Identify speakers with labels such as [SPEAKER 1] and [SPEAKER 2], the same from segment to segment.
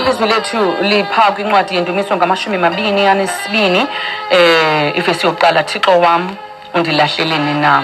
[SPEAKER 1] Ilizwi lethu lipha kwincwadi yendumiso ngamashumi 22 ifesi yokuqala. Thixo wam undilahleleni na.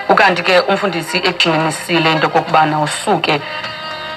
[SPEAKER 1] Ukanti ke umfundisi egxinisile into kokubana usuke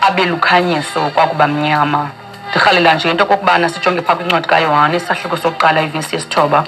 [SPEAKER 1] abe lukhanyiso kwakuba mnyama. Ndirhalela nje into kokubana sijonge phaa kwincwadi kaYohane isahluko sokuqala ivesi yesithoba.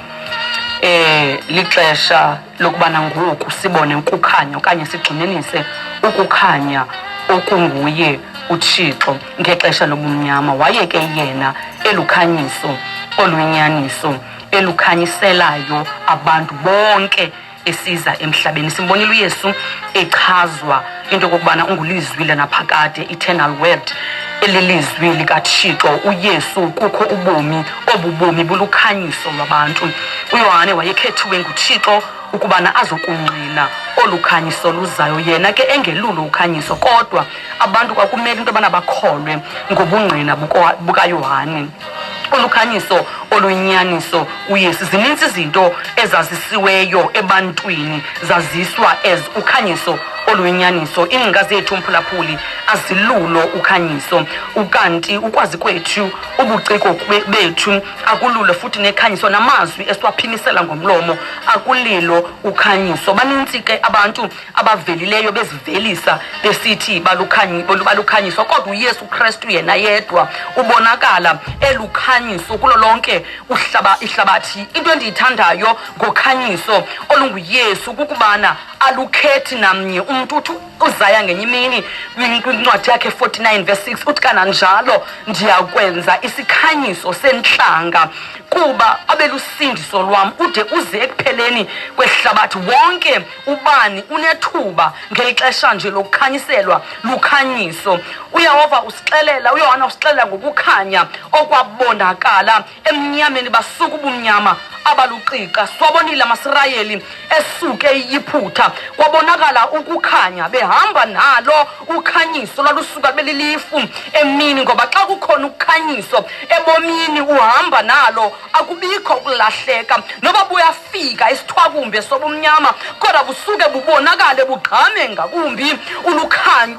[SPEAKER 1] Lixesha lokubana ngoku sibone ukukhanya okanye sigxininise ukukhanya okunguye uThixo ngexesha lobumnyama. Waye ke yena elukhanyiso oluyinyaniso elukhanyiselayo abantu bonke esiza emhlabeni. Simbonile uYesu echazwa into kokubana ungulizwi lanaphakade, eternal word, elilizwi likaThixo. uYesu kukho ubomi, obubomi bulukhanyiso lwabantu. uYohane wayekhethiwe nguThixo ukubana azokungqina olukhanyiso luzayo, yena ke engelulo ukhanyiso, kodwa abantu kwakumele into abana bakholwe ngobungqina bukaYohane. Olukhanyiso oluyinyaniso uYesu. Zininzi izinto ezazisiweyo ebantwini zaziswa as ukhanyiso oluyinyaniso. Iingcinga zethu mphulaphuli azilulo ukhanyiso, ukanti ukwazi kwethu, ubuciko bethu akululo futhi nekhanyiso, namazwi esiwaphimisela ngomlomo akulilo ukhanyiso. Banintsi ke abantu abavelileyo bezivelisa besithi balukhanyiso, kodwa uYesu Kristu yena yedwa ubonakala elukhanyiso kulo lonke ihlabathi. Into endiyithandayo ngokhanyiso olunguYesu kukubana alukhethi namnye umntu. Uzaya ngenye imini kwincwadi yakhe 49 verse 6 uthi kananjalo ndiyakwenza isikhanyiso sentlanga kuba abelusindiso lwam ude uze ekupheleni kwehlabathi. Wonke ubani unethuba ngelixesha nje lokukhanyiselwa lukhanyiso. uYehova usixelela, uYohana usixelela ngokukhanya okwabonakala emnyameni basuka ubumnyama abaluqiqa. Swabonile amasirayeli esuke iyiphutha, kwabonakala ukukhanya, behamba nalo ukhanyiso lwalusuka belilifu emini. Ngoba xa kukhona ukhanyiso ebomini uhamba nalo, akubikho ukulahleka. Noba buyafika isithwakumbe sobumnyama, kodwa busuke bubonakale bugqame ngakumbi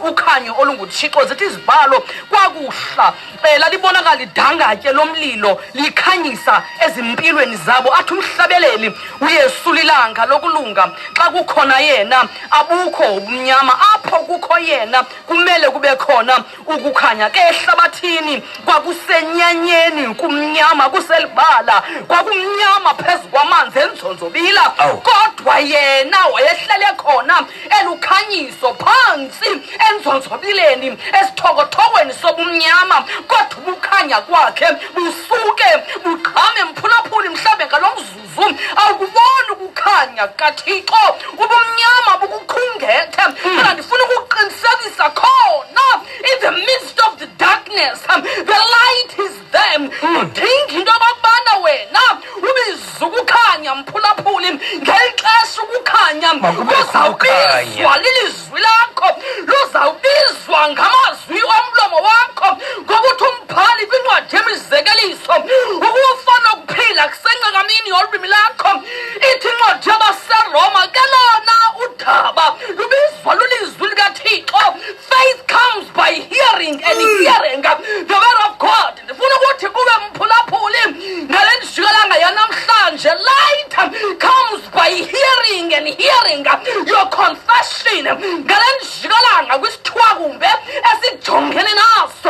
[SPEAKER 1] ukhanyo olunguThixo. Zithi izibhalo kwakuhla lalibonakala idangatye lomlilo likhanyisa ezimpilweni zabo. Athi umhlabeleli uYesu lilanga lokulunga. Xa kukhona yena abukho ubumnyama, apho kukho yena kumele kube khona ukukhanya. Ke ehlabathini kwakusenyanyeni kumnyama, kuselibala, kwakumnyama phezu kwamanzi enzonzobila, kodwa yena wayehlele khona elukhanyiso phantsi enzonzobileni, esithokothokweni sobumnyama. Kodwa ubukhanya kwakhe busuke bugqame mphulaphuli mhlawumbe ngalo mzuzu awukuboni ukukhanya kaThixo, ubumnyama bukukhungethe. Kodwa ndifuna ukuqinisekisa khona, in the midst of the darkness the light is there. Udinga into ababana wena ubiza ukukhanya mphulaphuli ngelixesha ukukhanya luzawubizwa lilizwi lakho, luzawubizwa ngamazwi omlomo wakho. Ngokuthi umbhali kwincwadi yemizekeliso ukufa nokuphila kusenqakamini yolwimi lakho. Ithi incwadi yabaseRoma ke lona udaba lubizwa lulizwi likaThixo. Faith comes by hearing and hearing the word of God. Ndifuna ukuthi kube mphulaphuli ngale ndijikelanga yanamhlanje, light comes by hearing and hearing your confession. Ngale ndijikelanga kwisithwakumbe esijongene naso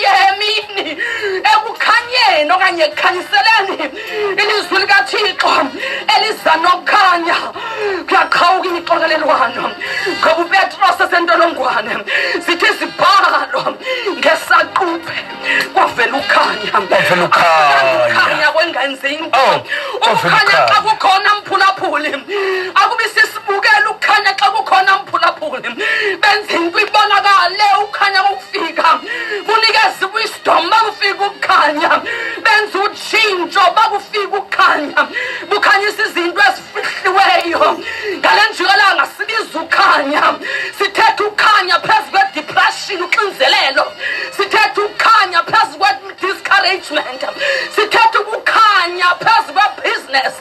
[SPEAKER 1] yemini ekukhanyeni okanye ekukhanyiseleni ilizwi likaThixo eliza nokukhanya kuyaqhawuka imixokelelwano ngoba uPetros esentolongwane zithi izibhalo ngesaquphe kwavela ukhanya kwengenzi into ukukhanya xa kukhona mphulaphuli akubi sisibukela ukukhanya xa kukhona mphulaphuli benza into ibonakale ukhanya ukufika bunikeza wisdom bakufika ukukhanya benza utshintsho bakufika ukukhanya bukhanyisa izinto ezifihliweyo ngale njikelanga sibiza ukhanya sithetha ukhanya phezu kwe-depression uxinzelelo sithetha ukhanya phezu kwe-discouragement sithetha ukukhanya phezu kwe-business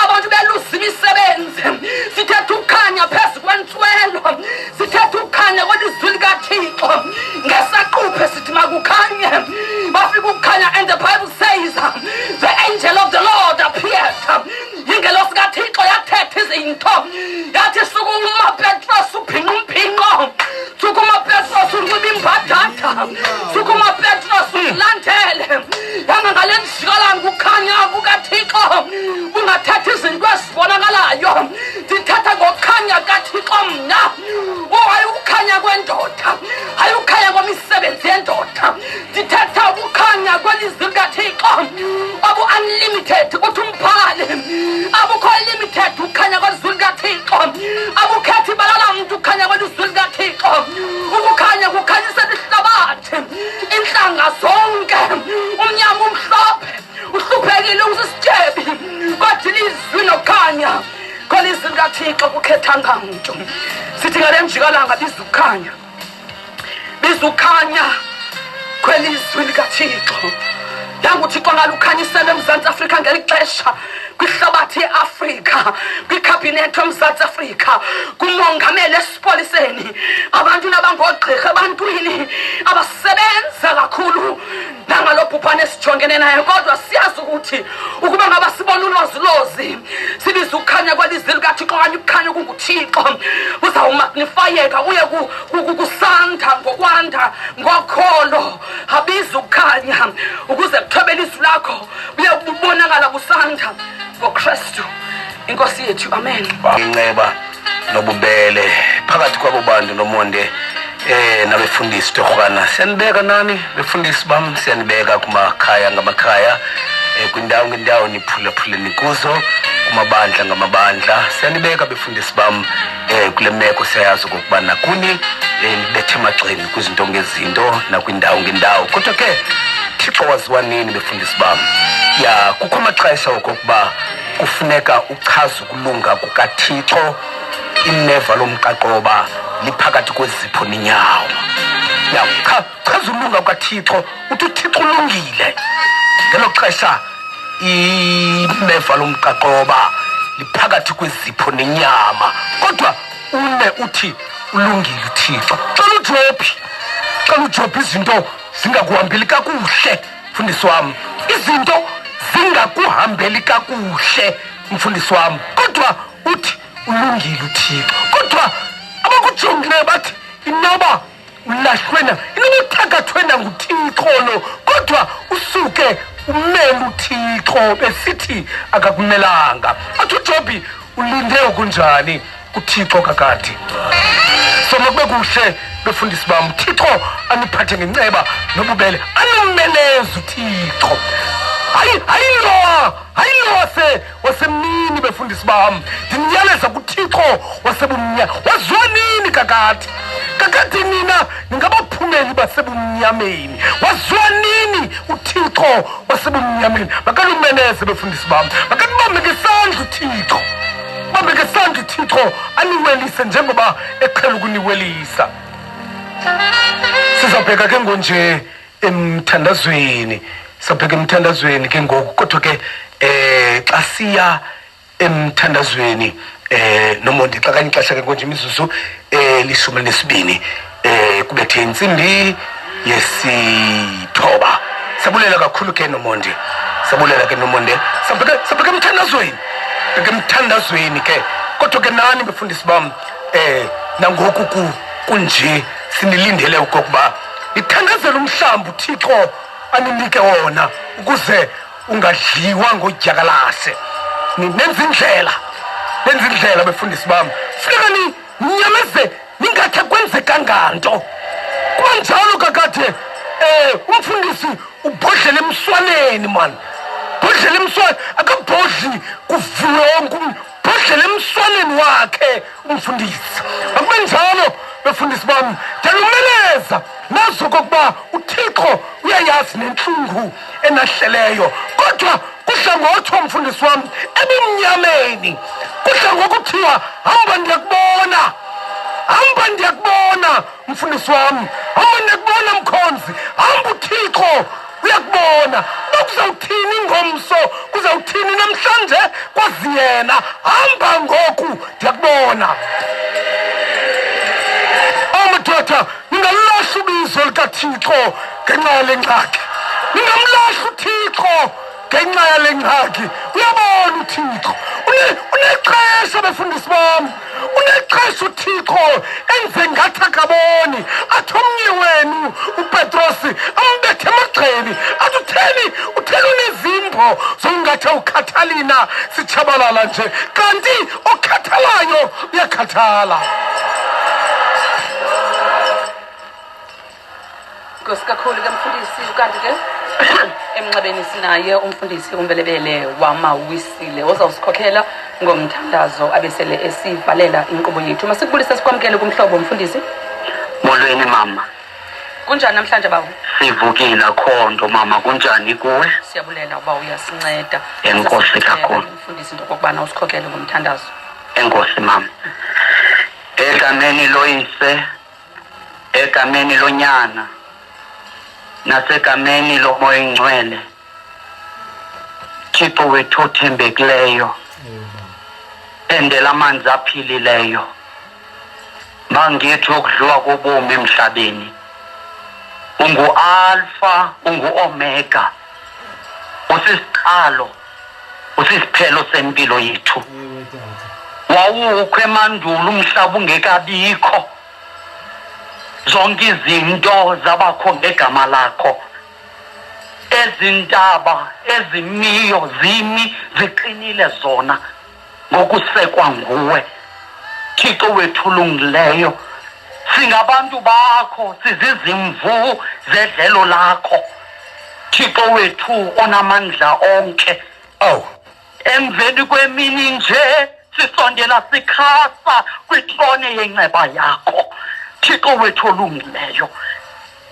[SPEAKER 1] abantu beluza imisebenzi sithetha ukhanya phezu kwentswelo sithetha ukhanya kwelizwi likaThixo ngesaquphe sithi makukhanye bafika ukukhanya and the Bible says the angel of the Lord appeared ingelosi kaThixo yathetha izinto yathi sukuma Petros uphinqa umphinqo sukuma Petros unxiba imbadada sukuma Petros ulandele ngale njikalanga ukukhanya kukaThixo ungathatha izinto ezibonakalayo zithatha ngokukhanya kaThixo mna hayi ukukhanya kwendoda hayi ukukhanya kwemisebenzi yendoda zithatha ukukhanya kwelizwi likaThixo unlimited kuthi umbhali abukho limited ukukhanya kwelizwi likaThixo abukhethi balala muntu ukukhanya kwelizwi likaThixo ukukhanya kukhanyisa ihlabathi inhlanga zonke umnyama umhlophe uhluphekile usisityebi kodwa ilizwi nokukhanya kwelizwi likaThixo kukhethanga muntu sithi ngale njikalanga bizukhanya kwelizwi likaThixo yanguThixo ngalukhanyisela eMzantsi Afrika ngelixesha kwihlabathi yeAfrika kwikhabhinethi yoMzantsi Afrika kumongameli esipoliseni abantu nabangogqirha ebantwini abasebenza kakhulu nangalo bhubhane esijongene naye kodwa siyazi ukuthi ukuba ngaba sibona ulozilozi sibiza ukukhanya kwelizwi likaThixo okanye ukukhanya kunguThixo uzawumagnifayeka uye kusanda ngokwanda ngokholo abiza ukukhanya ukuze kuthobele izwi lakho uye kubonakala kusanda ngoKristu inkosi yethu amen.
[SPEAKER 2] Inceba nobubele phakathi kwabo bantu nomonde nabefundisi torhwana siyanibeka nani befundisi bam siyanibeka kumakhaya ngamakhaya kwindawo ngendawo niphulaphuleni kuzo kumabandla ngamabandla siyanibeka befundisi bam kule meko siyayazi okokuba nakuni nibethe emagxeni kwizinto ngezinto nakwindawo ngendawo kodwa ke Thixo waziwa nini befundisi bam ya kukho amaxesha okokuba kufuneka uchaza ukulunga kukaThixo ineva lomqaqoba liphakathi kwezipho nenyawo ya chaza ukulunga kukaThixo uthi uThixo ulungile ngelo xesha ineva lomqaqoba liphakathi kwezipho nenyama kodwa une uthi ulungile uThixo xa uJobhi izinto zingakuhambeli kakuhle mfundisi wami izinto zingakuhambeli kakuhle mfundisi wami kodwa uthi ulungile uThixo kodwa abakujongileyo bathi inoba ulahlwena inoba uthakathwena nguThixo lo kodwa usuke umele uThixo besithi akakumelanga athi uJobhi ulinde kunjani kuThixo kakade soma kube kuhle befundisi bam uThixo aniphathe ngenceba nobubele anomeleza uThixo hayi wasemini befundisi bam ndimyaleza kuThixo wasebumnyama waziwa nini kakade nina ningabaphumeli basebumnyameni waziwa nini uThixo wasebumnyameni makalumeleze befundisi bam makanibambe ngesandla uThixo bambe ngesandla uThixo aniwelise njengoba eqhela ukuniwelisa sizabheka ke ngonje emthandazweni ke ngoku kodwa ke xa siya emthandazweni nomonde xa kanye ixesha ke konje imizuzu 12 kubethe insimbi yesithoba sabulela kakhulu ke nomonde sabheka emthandazweni ke kodwa ke nani befundisi bam nangoku kunje sinilindele ukuba Ngithandazela umhlambi uThixo aninike wona ukuze ungadliwa ngodyakalashe. Nenza indlela befundisi bami. Funeka ninyameze ningathe kwenzeka nto. Kwanjalo kakade umfundisi ubhodlela emswaneni man. Bhodlela emswaneni akabhodli kuvulonke bhodlela emswaneni wakhe umfundisi. Akube njalo befundisi bami ndiyalumeleza nazo kokuba uThixo uyayazi nenhlungu enahleleyo kodwa kudla ngothi umfundisi wami ebumnyameni kudla ngokuthiwa hamba ndiyakubona mfundisi wami hamba ndiyakubona mkhonzi hamba uThixo uyakubona kuzawuthini ingomso kuzawuthini namhlanje kwazi yena hamba ngoku ndiyakubona. Amadoda ningalahla ubizo likaThixo ngenxa yale ngxaki ningamlahla uThixo ngenxa yale ngxaki. Uyabona uThixo unexesha befundisi bami unexesha uThixo enze ngathi akaboni athi omnye wenu uPetrosi ambethe emagxeni athi utheni unezimbo zongathe ukhathalina sitshabalala nje kanti okhathalayo uyakhathala.
[SPEAKER 1] Nkosi kakhulu ke mfundisi ukanti ke emnxebeni sinaye umfundisi uMvelebele wamawisile ozawusikhokhela ngomthandazo abesele esivalela inkqubo yethu. Masikubulise sikwamkele kumhlobo mfundisi.
[SPEAKER 3] Molweni mama.
[SPEAKER 1] Kunjani namhlanje bawo?
[SPEAKER 3] Sivukile khonto mama kunjani kuwe?
[SPEAKER 1] Siyabulela uba uyasinceda.
[SPEAKER 3] Enkosi kakhulu.
[SPEAKER 1] Mfundisi into kokubana usikhokhele ngomthandazo.
[SPEAKER 3] Enkosi mama. Egameni loyise, egameni lonyana, nasegameni lomoya ingcwele. Thixo wethu othembekileyo. Endela amanzi aphilileyo. Mangithi ukudliwa kobomi emhlabeni. Ungu-Alpha, ungu-Omega. Usisiqalo, usisiphelo sempilo yethu. Wawukho emandulo umhlaba ungekabikho. Zonke izinto zabakho ngegama lakho. Ezintaba, ezimiyo, zimi, ziqinile zona ngokusekwa nguwe. Thixo wethu ulungileyo. Singabantu bakho, sizizimvu zedlelo lakho. Thixo wethu onamandla onke. Emveni kwemini nje sisondela sikhasa kwitrone yenxeba yakho. Thixo wethu olungileyo.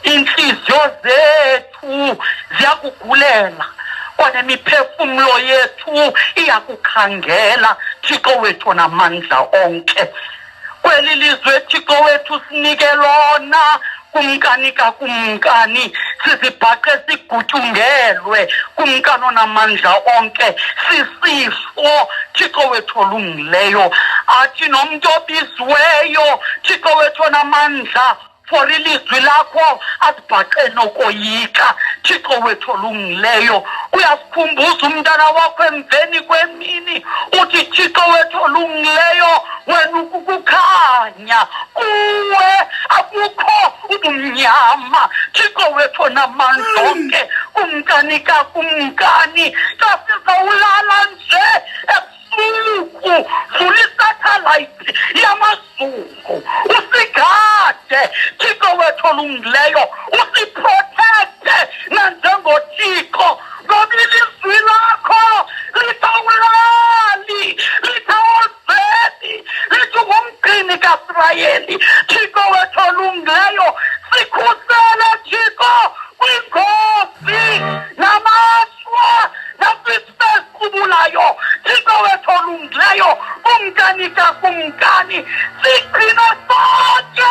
[SPEAKER 3] Inhliziyo zethu ziyakugulela kwanemiphefumlo yethu iyakukhangela. Thixo wethu onamandla onke. Kweli lizwe Thixo wethu sinike lona kumkani kakumkani sizibhaqe sigutyungelwe kumkani onamandla onke sisifo. Thixo wethu olungileyo athi nomntu obizweyo Thixo wethu onamandla for ilizwi lakho asibhaqe nokoyika. Thixo wethu olungileyo uyasikhumbuza umntana wakho emveni kwemini uthi Thixo wethu olungileyo wena ukukukhanya kuwe akukho ubumnyama. Thixo wethu onamandla onke kumkani kakumkani xa sizawulala nje ebusuku vula isatellite yamazungu usigade. Thixo wethu olungileyo usiprotecte nanjengoThixo ngoba ilizwi lakho lithawulali lithawozeli lithi ngumgcini kaIsrayeli. Thixo wethu olungileyo sikhusele Thixo kwingozi namashwa nakwisiqubulayo. Thixo wethu olungileyo kumkani kakumkani sigcine sonke.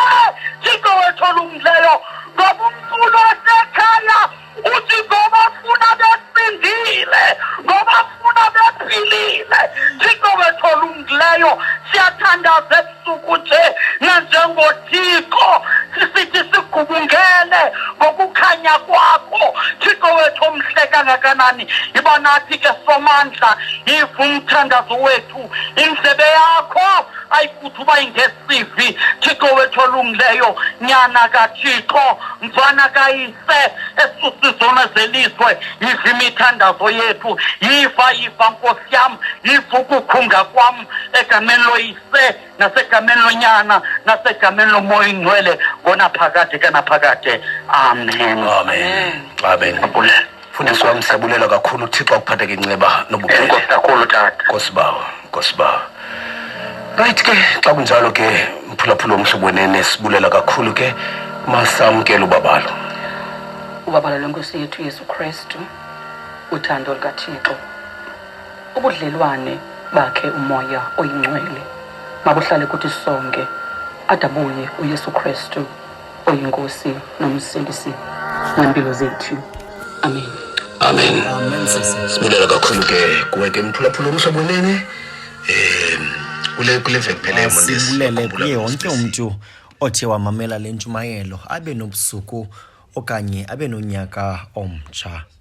[SPEAKER 3] Thixo wethu olungileyo ngoba umculo wasekhaya uthi ngoba funa besindile ngoba funa bephilile. Thixo wethu olungileyo siyathandaza ebusuku nje nanjengoThixo sisithi sigubungele ngokukhanya kwakho. Thixo wethu omhle kangakanani iba nathi ke somandla yiva umthandazo wethu indlebe yakho ayifuthi uba ingesivi Thixo wethu olungileyo nyana kaThixo mfana kayise esusizona zelizwe yiva imithandazo yethu yiva nkosi yam yiva ukukhunga kwam egameni loyise nasegameni lonyana nasegameni lomoya ingcwele ngonaphakade kanaphakade amen
[SPEAKER 2] amen Mfundisi wami siyabulela kakhulu uThixo akuphathe ngenceba nobukhulu
[SPEAKER 3] enkosi kakhulu tata
[SPEAKER 2] Nkosibawo right ke xa kunjalo ke mphulaphula omhlobo wenene sibulela kakhulu ke masamkele ubabalo
[SPEAKER 1] lwenkosi yethu Yesu Kristu uthando likaThixo ubudlelwane bakhe umoya oyingcwele mabuhlale kuthi sonke adabuye uYesu Kristu oyinkosi nomsindisi ngempilo zethu amen
[SPEAKER 2] sibulela kakhulu ke kuwe ke mphulaphula omhlobo wenene kule veki phele
[SPEAKER 4] sibulele kuye wonke umuntu othe wamamela le ntshumayelo abe nobusuku okanye abe nonyaka omtsha.